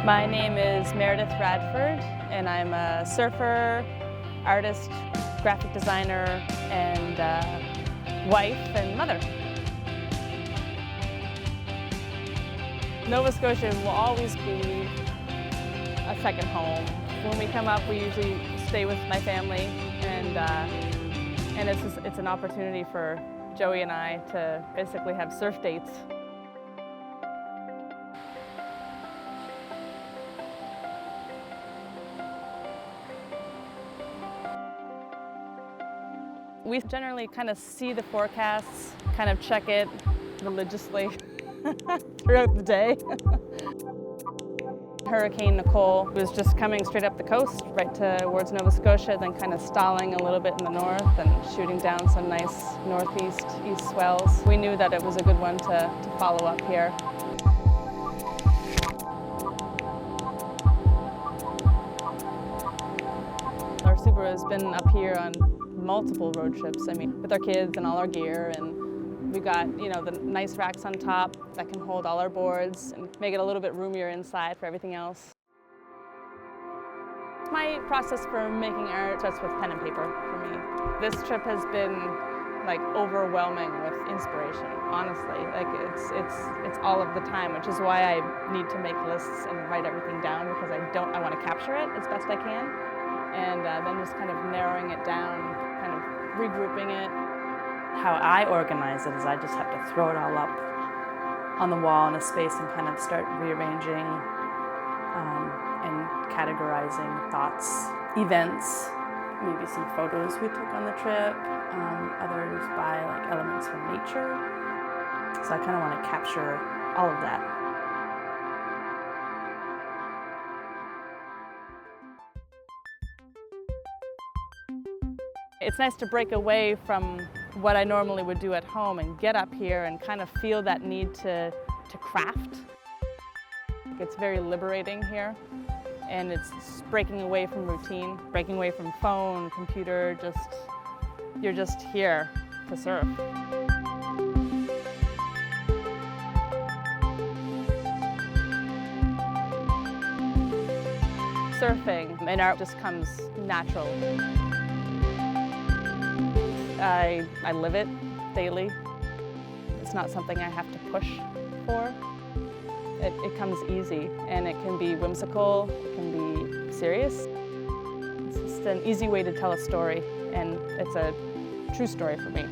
My name is Meredith Radford, and I'm a surfer, artist, graphic designer, and wife and mother. Nova Scotia will always be a second home. When we come up, we usually stay with my family, and it's an opportunity for Joey and I to basically have surf dates. We generally kind of see the forecasts, kind of check it religiously throughout the day. Hurricane Nicole was just coming straight up the coast, right towards Nova Scotia, then kind of stalling a little bit in the north and shooting down some nice northeast-east swells. We knew that it was a good one to follow up here. Our Subaru has been up here on multiple road trips, with our kids and all our gear, and we've got, the nice racks on top that can hold all our boards and make it a little bit roomier inside for everything else. My process for making art starts with pen and paper for me. This trip has been overwhelming with inspiration, honestly. It's all of the time, which is why I need to make lists and write everything down, because I want to capture it as best I can. And then just kind of narrowing it down, kind of regrouping it. How I organize it is I just have to throw it all up on the wall in a space and kind of start rearranging and categorizing thoughts, events, maybe some photos we took on the trip, others by elements from nature. So I kind of want to capture all of that. It's nice to break away from what I normally would do at home and get up here and kind of feel that need to craft. It's very liberating here, and it's breaking away from routine, breaking away from phone, computer, you're just here to surf. Surfing and art just comes natural. I live it daily. It's not something I have to push for. It comes easy, and it can be whimsical, it can be serious. It's just an easy way to tell a story, and it's a true story for me.